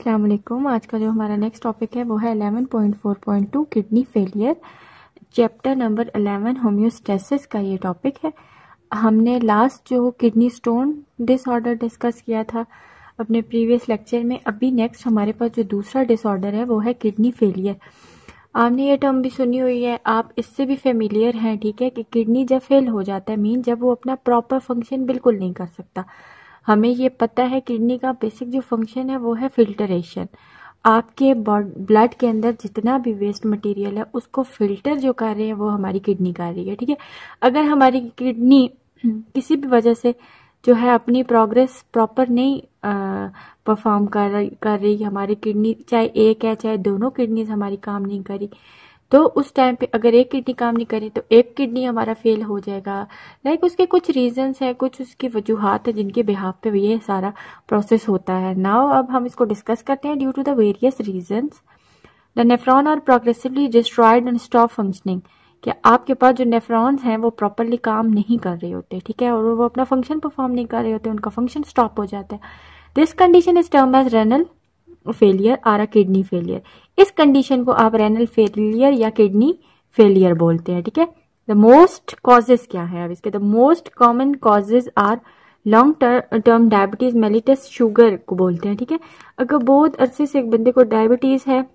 अस्सलाम वालेकुम। आज का जो हमारा नेक्स्ट टॉपिक है वो है 11.4.2 kidney failure, chapter number 11 homeostasis का ये टॉपिक है। हमने लास्ट जो किडनी स्टोन डिसऑर्डर डिस्कस किया था अपने प्रीवियस लेक्चर में। अभी नेक्स्ट हमारे पास जो दूसरा डिसऑर्डर है वो है किडनी फेलियर। आपने ये टर्म भी सुनी हुई है, आप इससे भी फेमिलियर हैं, ठीक है, कि किडनी जब फेल हो जाता है मीन जब वो अपना प्रॉपर फंक्शन बिल्कुल नहीं कर सकता। हमें ये पता है किडनी का बेसिक जो फंक्शन है वो है फिल्टरेशन। आपके ब्लड के अंदर जितना भी वेस्ट मटेरियल है उसको फिल्टर जो कर रहे हैं वो हमारी किडनी कर रही है, ठीक है। अगर हमारी किडनी किसी भी वजह से जो है अपनी प्रोग्रेस प्रॉपर नहीं परफॉर्म कर रही हमारी किडनी, चाहे एक है चाहे दोनों किडनीज हमारी काम नहीं करी, तो उस टाइम पे अगर एक किडनी काम नहीं करी तो एक किडनी हमारा फेल हो जाएगा। लाइक उसके कुछ रीजंस हैं, कुछ उसकी वजूहात है जिनके बिहाफ पे ये सारा प्रोसेस होता है। नाउ अब हम इसको डिस्कस करते हैं। Due to the various reasons the nephron are progressively destroyed and stop functioning. कि आपके पास जो नेफ्रॉन्स हैं वो प्रॉपरली काम नहीं कर रहे होते, ठीक है, और वो अपना फंक्शन परफॉर्म नहीं कर रहे होते, उनका फंक्शन स्टॉप हो जाता है। This condition is term as renal failure और अ किडनी फेलियर। इस कंडीशन को आप रेनल फेलियर या किडनी फेलियर बोलते हैं, ठीक है। द मोस्ट कॉजेज क्या है अब इसके? The most common causes are long term diabetes mellitus sugar को बोलते हैं, ठीक है। अगर बहुत अरसे से एक बंदे को डायबिटीज है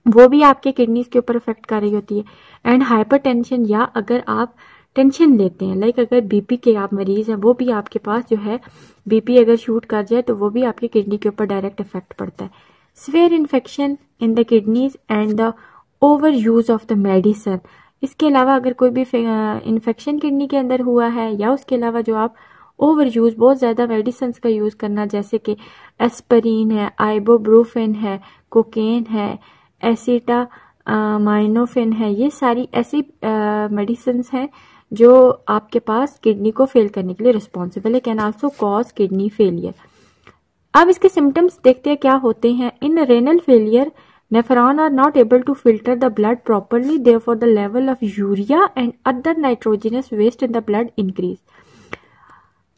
वो भी आपके किडनीज के ऊपर इफेक्ट कर रही होती है। एंड हाइपरटेंशन, या अगर आप टेंशन लेते हैं, लाइक अगर बीपी के आप मरीज हैं वो भी आपके पास जो है बीपी अगर शूट कर जाए तो वो भी आपकी किडनी के ऊपर डायरेक्ट इफेक्ट पड़ता है। Severe infection in the kidneys and the over use of the medicine. इसके अलावा अगर कोई भी इन्फेक्शन किडनी के अंदर हुआ है, या उसके अलावा जो आप ओवर यूज बहुत ज़्यादा मेडिसिन का यूज़ करना, जैसे कि एस्पिरिन है, आइबोब्रूफिन है, कोकेन है, एसिटा माइनोफिन है, ये सारी ऐसी मेडिसिन हैं जो आपके पास किडनी को फेल करने के लिए रिस्पॉन्सिबल है, can also cause kidney failure. अब इसके सिम्टम्स देखते हैं क्या होते हैं। In renal failure nephron are not able to filter the blood properly, therefore the level of urea and other nitrogenous waste in the blood increase.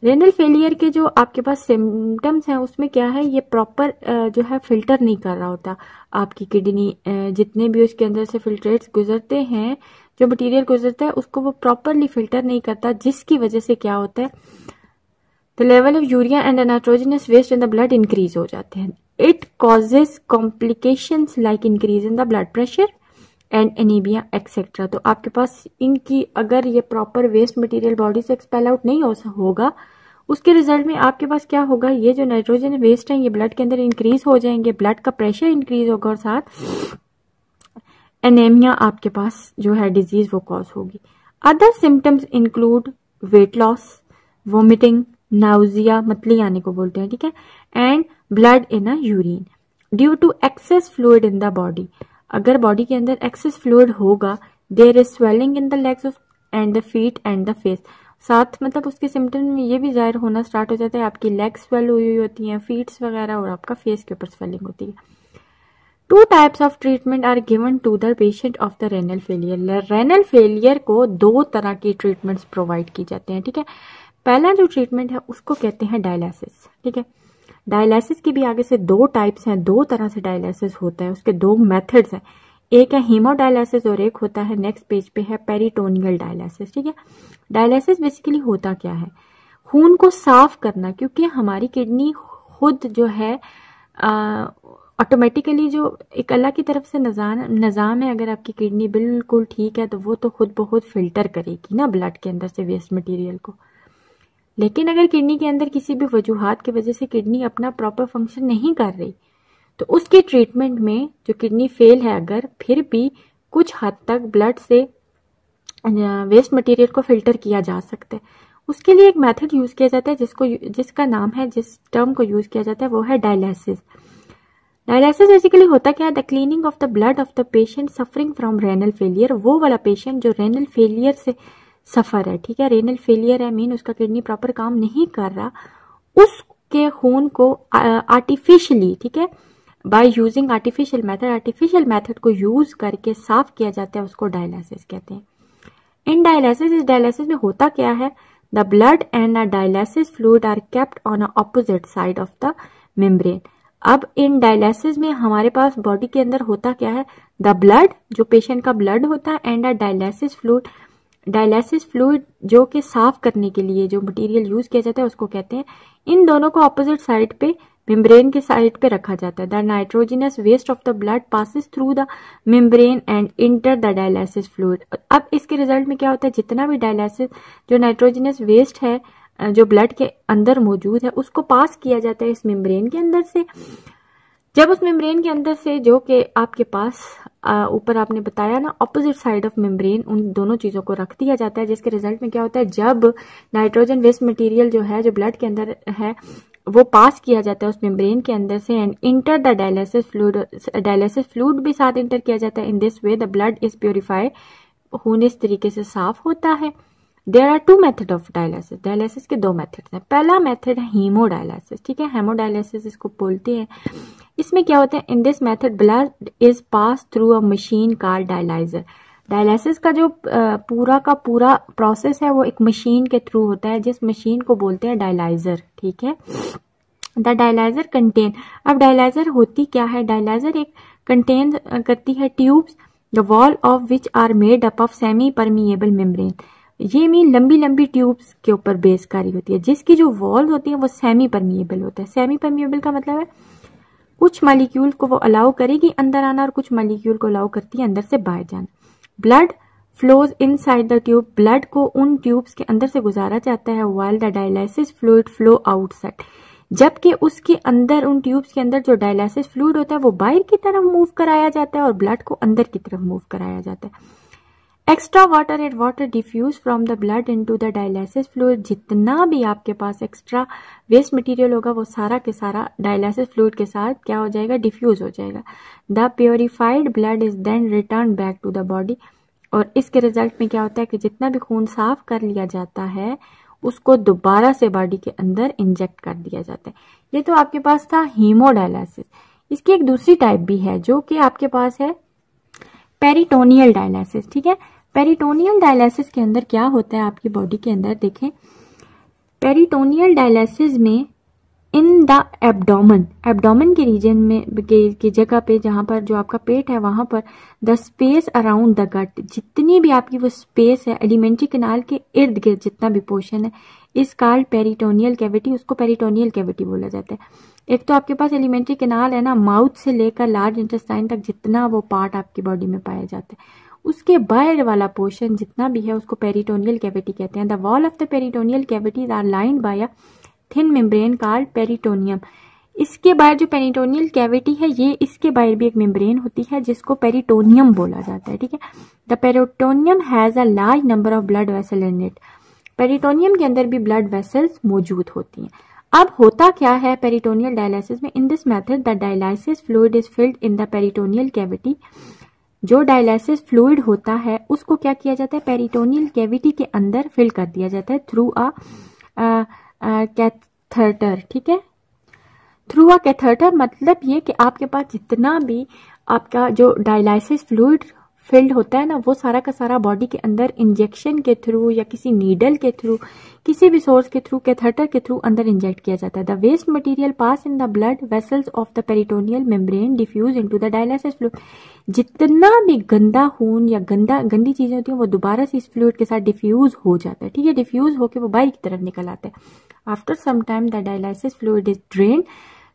Renal failure के जो आपके पास सिम्टम्स हैं उसमें क्या है, ये प्रॉपर जो है फिल्टर नहीं कर रहा होता आपकी किडनी, जितने भी उसके अंदर से फिल्ट्रेट्स गुजरते हैं, जो मटेरियल गुजरता है उसको वो प्रॉपरली फिल्टर नहीं करता, जिसकी वजह से क्या होता है, the level of urea and nitrogenous waste in the blood increase हो जाते हैं। It causes complications like increase in the blood pressure and anaemia etcetera. तो आपके पास इनकी अगर ये प्रॉपर वेस्ट मटेरियल बॉडी से एक्सपेल आउट नहीं होगा, उसके रिजल्ट में आपके पास क्या होगा, ये जो नाइट्रोजन वेस्ट है ये ब्लड के अंदर इंक्रीज हो जाएंगे, ब्लड का प्रेशर इंक्रीज होगा और साथ एनीमिया आपके पास जो है डिजीज वो कॉज होगी। Other symptoms include weight loss, vomiting, nausea, मतली आने को बोलते हैं, ठीक है, and blood in a urine due to excess fluid in the body. अगर बॉडी के अंदर एक्सेस फ्लूइड होगा, there is swelling in the legs and the feet and the face. साथ मतलब उसके सिम्टम में ये भी जाहिर होना स्टार्ट हो जाता है, आपकी लेग्स स्वेल हुई होती हैं, फीट्स वगैरह, और आपका फेस के ऊपर स्वेलिंग होती है। 2 types of treatment are given to the patient of the renal failure. Renal failure को 2 तरह की ट्रीटमेंट्स प्रोवाइड की जाते हैं, ठीक है। पहला जो ट्रीटमेंट है उसको कहते हैं डायलिसिस, ठीक है। डायलिसिस की भी आगे से 2 टाइप्स हैं, 2 तरह से डायलिसिस होता है, उसके 2 मेथड्स हैं। एक है हीमोडायलिसिस और एक होता है, नेक्स्ट पेज पे है, पेरिटोनियल डायलिसिस, ठीक है। डायलिसिस बेसिकली होता क्या है, खून को साफ करना, क्योंकि हमारी किडनी खुद जो है ऑटोमेटिकली जो एक अल्लाह की तरफ से निज़ाम है, अगर आपकी किडनी बिल्कुल ठीक है तो वो तो खुद ब खुद फिल्टर करेगी ना ब्लड के अंदर से वेस्ट मटीरियल को। लेकिन अगर किडनी के अंदर किसी भी वजूहात की वजह से किडनी अपना प्रॉपर फंक्शन नहीं कर रही, तो उसके ट्रीटमेंट में जो किडनी फेल है अगर, फिर भी कुछ हद तक ब्लड से वेस्ट मटेरियल को फिल्टर किया जा सकता है। उसके लिए एक मेथड यूज किया जाता है जिसका नाम है, जिस टर्म को यूज किया जाता है वो है डायलिसिस। डायलिसिस बेसिकली होता क्या है, the cleaning of the blood of the patient suffering from renal failure. वो वाला पेशेंट जो रेनल फेलियर से सफर है, ठीक है, रेनल फेलियर है मीन उसका किडनी प्रॉपर काम नहीं कर रहा, उसके खून को आर्टिफिशियली, ठीक है, बाय यूजिंग आर्टिफिशियल मेथड को यूज करके साफ किया जाता है, उसको डायलिसिस कहते हैं। इन डायलिसिस, इस डायलिसिस में होता क्या है, the blood and a dialysis fluid are kept on a opposite side of the membrane. अब इन डायलिसिस में हमारे पास बॉडी के अंदर होता क्या है, द ब्लड, जो पेशेंट का ब्लड होता है, and a dialysis fluid. Dialysis fluid जो कि साफ करने के लिए जो मटेरियल यूज किया जाता है उसको कहते हैं। इन दोनों को ऑपोजिट साइड पे मेम्ब्रेन के साइड पे रखा जाता है। The nitrogenous waste of the blood passes through the membrane and enter the dialysis fluid. अब इसके रिजल्ट में क्या होता है, जितना भी डायलिसिस जो नाइट्रोजनस वेस्ट है जो ब्लड के अंदर मौजूद है उसको पास किया जाता है इस मेम्ब्रेन के अंदर से। जब उस मेम्ब्रेन के अंदर से, जो कि आपके पास ऊपर आपने बताया ना ऑपोजिट साइड ऑफ मेम्ब्रेन, उन दोनों चीजों को रख दिया जाता है, जिसके रिजल्ट में क्या होता है, जब नाइट्रोजन वेस्ट मटेरियल जो है जो ब्लड के अंदर है वो पास किया जाता है उस मेम्ब्रेन के अंदर से, and enter the dialysis fluid. Dialysis fluid भी साथ इंटर किया जाता है। In this way the blood is purified, खून इस तरीके से साफ होता है। There are two method of dialysis. Dialysis के दो मेथड हैं। पहला मेथड है हीमोडायलिसिस, ठीक है, हेमोडायलिसिस इसको बोलते हैं। इसमें क्या होता है, in this method blood is pass through a machine called dialyser. Dialysis का जो पूरा का पूरा प्रोसेस है वो एक मशीन के थ्रू होता है, जिस मशीन को बोलते हैं डायलाइजर, ठीक है। द डायलाइजर कंटेन, अब डायलाइजर होती क्या है, डायलाइजर एक कंटेन करती है tubes, the wall of which are made up of semi permeable membrane. ये मीन लंबी लंबी ट्यूब्स के ऊपर बेस करी होती है, जिसकी जो वॉल होती है वो सेमी परमिएबल होता है। सेमी परमिएबल का मतलब है कुछ मॉलिक्यूल को वो अलाउ करेगी अंदर आना और कुछ मॉलिक्यूल को अलाउ करती है अंदर से बाहर जाना। Blood flows inside the tube, blood को उन ट्यूब्स के अंदर से गुजारा जाता है, while the dialysis fluid flow outside, जबकि उसके अंदर उन ट्यूब्स के अंदर जो डायलिसिस फ्लूइड होता है वो बाहर की तरफ मूव कराया जाता है और ब्लड को अंदर की तरफ मूव कराया जाता है। Extra water and water diffuse from the blood into the dialysis fluid, जितना भी आपके पास एक्स्ट्रा वेस्ट मटेरियल होगा वो सारा के सारा डायलिसिस फ्लूइड के साथ क्या हो जाएगा, डिफ्यूज हो जाएगा। The purified blood is then return back to the body, और इसके रिजल्ट में क्या होता है कि जितना भी खून साफ कर लिया जाता है उसको दोबारा से बॉडी के अंदर इंजेक्ट कर दिया जाता है। ये तो आपके पास था हीमोडायलिसिस। इसकी एक दूसरी टाइप भी है जो कि आपके पास है पेरिटोनियल डायलिसिस, ठीक है। पेरिटोनियल डायलिसिस के अंदर क्या होता है आपकी बॉडी के अंदर, देखें पेरिटोनियल डायलिसिस में इन द एब्डोमेन, एब्डोमेन के रीजन में की जगह पे जहां पर जो आपका पेट है वहां पर the space around the gut, जितनी भी आपकी वो स्पेस है एलिमेंट्री कैनाल के इर्द गिर्द जितना भी पोर्शन है इस कॉल्ड पेरिटोनियल कैविटी, उसको पेरिटोनियल कैविटी बोला जाता है। एक तो आपके पास एलिमेंट्री कैनाल है ना, माउथ से लेकर लार्ज इंटेस्टाइन तक जितना वो पार्ट आपकी बॉडी में पाया जाता है, उसके बाहर वाला पोर्शन जितना भी है उसको पेरिटोनियल कैविटी कहते हैं। The wall of the peritoneal cavities are lined by a thin membrane called peritoneum. इसके बाहर जो पेरिटोनियल कैविटी है ये इसके बाहर भी एक मेम्ब्रेन होती है जिसको पेरिटोनियम बोला जाता है, ठीक है। The peritoneum has a large number of blood vessel in it, peritoneum के अंदर भी ब्लड वेसल्स मौजूद होती हैं। अब होता क्या है पेरिटोनियल डायलिसिस में, in this method the dialysis fluid is filled in the peritoneal cavity. जो डायलिसिस फ्लूइड होता है उसको क्या किया जाता है, पेरिटोनियल कैविटी के अंदर फिल कर दिया जाता है थ्रू अ कैथेटर, ठीक है। थ्रू अ कैथेटर मतलब ये कि आपके पास जितना भी आपका जो डायलिसिस फ्लूइड फिल्ड होता है ना वो सारा का सारा बॉडी के अंदर इंजेक्शन के थ्रू या किसी नीडल के थ्रू किसी भी सोर्स के थ्रू कैथेटर के थ्रू अंदर इंजेक्ट किया जाता है। The waste material pass in the blood vessels of the peritoneal membrane diffuse into the dialysis fluid, जितना भी गंदा खून या गंदी चीजें होती हैं वो दोबारा से इस फ्लूइड के साथ डिफ्यूज हो जाता है, ठीक है। डिफ्यूज होकर वो बाहर की तरफ निकल आता है। After some time the dialysis fluid is drain,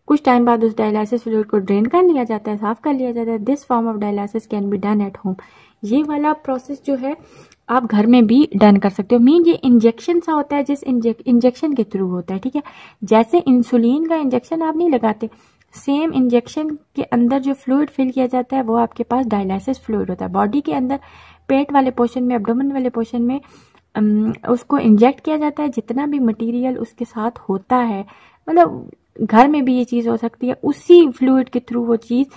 कुछ टाइम बाद उस डायलिसिस फ्लूइड को ड्रेन कर लिया जाता है, साफ कर लिया जाता है। This form of dialysis can be done at home, ये वाला प्रोसेस जो है आप घर में भी डन कर सकते हो। मीन ये इंजेक्शन सा होता है जिस इंजेक्शन के थ्रू होता है, ठीक है। जैसे इंसुलिन का इंजेक्शन आप नहीं लगाते, सेम इंजेक्शन के अंदर जो फ्लूइड फिल किया जाता है वो आपके पास डायलिसिस फ्लूइड होता है। बॉडी के अंदर पेट वाले पोर्शन में, एब्डोमेन वाले पोर्शन में उसको इंजेक्ट किया जाता है, जितना भी मटेरियल उसके साथ होता है, मतलब घर में भी ये चीज हो सकती है, उसी फ्लूइड के थ्रू वो चीज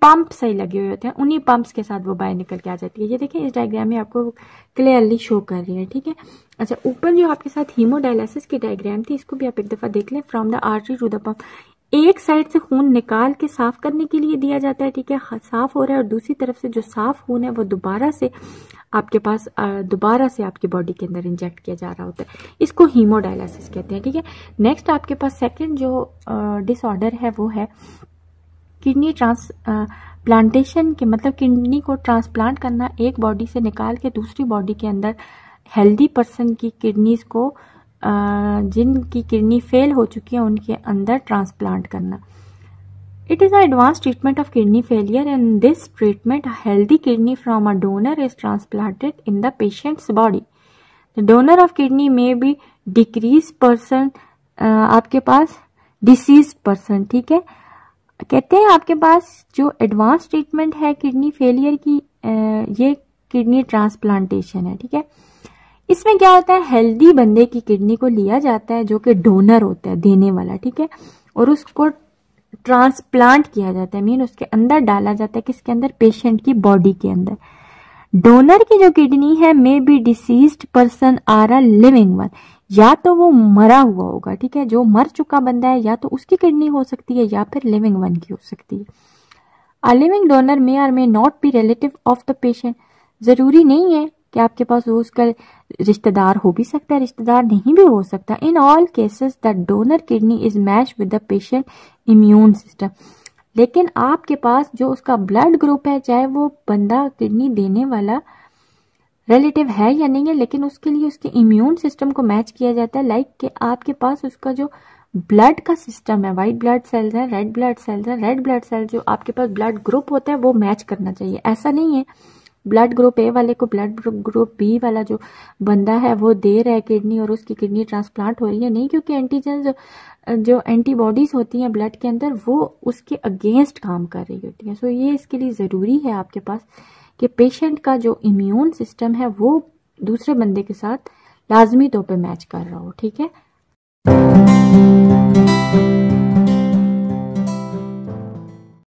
पंप सही लगे हुए होते हैं, उन्हीं पंप्स के साथ वो बाहर निकल के आ जाती है। ये देखिए इस डायग्राम में आपको क्लियरली शो कर रही है, ठीक है। अच्छा, ऊपर जो आपके साथ हीमोडायलिसिस की डायग्राम थी इसको भी आप एक दफा देख लें। From the artery to the pump, एक साइड से खून निकाल के साफ करने के लिए दिया जाता है, ठीक है, साफ हो रहा है, और दूसरी तरफ से जो साफ खून है वो दोबारा से आपके पास दोबारा से आपकी बॉडी के अंदर इंजेक्ट किया जा रहा होता है। इसको हीमोडायलिसिस कहते हैं, ठीक है। नेक्स्ट आपके पास सेकंड जो डिसऑर्डर है वो है किडनी ट्रांसप्लांटेशन के मतलब किडनी को ट्रांसप्लांट करना, एक बॉडी से निकाल के दूसरी बॉडी के अंदर हेल्दी पर्सन की किडनीज को जिनकी किडनी फेल हो चुकी है उनके अंदर ट्रांसप्लांट करना। It is an advanced treatment of kidney failure. In this treatment, a healthy kidney from a donor is transplanted in the patient's body. The donor of kidney may be decreased person, आपके पास disease person, ठीक है। कहते हैं आपके पास जो advance treatment है kidney failure की, ये किडनी ट्रांसप्लांटेशन है, ठीक है। इसमें क्या होता है, हेल्दी बंदे की किडनी को लिया जाता है जो कि डोनर होता है, देने वाला, ठीक है, और उसको ट्रांसप्लांट किया जाता है, मीन उसके अंदर डाला जाता है, किसके अंदर, पेशेंट की बॉडी के अंदर। डोनर की जो किडनी है may be diseased person or a living one, या तो वो मरा हुआ होगा, ठीक है, जो मर चुका बंदा है या तो उसकी किडनी हो सकती है या फिर लिविंग वन की हो सकती है। अ लिविंग डोनर मे और may not be relative of the patient, जरूरी नहीं है कि आपके पास वो उसका रिश्तेदार हो भी सकता है, रिश्तेदार नहीं भी हो सकता। In all cases the donor kidney is match with the patient immune system, लेकिन आपके पास जो उसका ब्लड ग्रुप है, चाहे वो बंदा किडनी देने वाला रिलेटिव है या नहीं है, लेकिन उसके लिए उसके इम्यून सिस्टम को मैच किया जाता है। लाइक कि आपके पास उसका जो ब्लड का सिस्टम है, वाइट ब्लड सेल्स है, रेड ब्लड सेल्स है, रेड ब्लड सेल्स जो आपके पास ब्लड ग्रुप होता है वो मैच करना चाहिए। ऐसा नहीं है ब्लड ग्रुप ए वाले को ब्लड ग्रुप बी वाला जो बंदा है वो दे रहा है किडनी और उसकी किडनी ट्रांसप्लांट हो रही है, नहीं, क्योंकि एंटीजन जो एंटीबॉडीज होती हैं ब्लड के अंदर वो उसके अगेंस्ट काम कर रही होती हैं। सो ये इसके लिए ज़रूरी है आपके पास कि पेशेंट का जो इम्यून सिस्टम है वो दूसरे बंदे के साथ लाजमी तौर पे मैच कर रहा हो, ठीक है।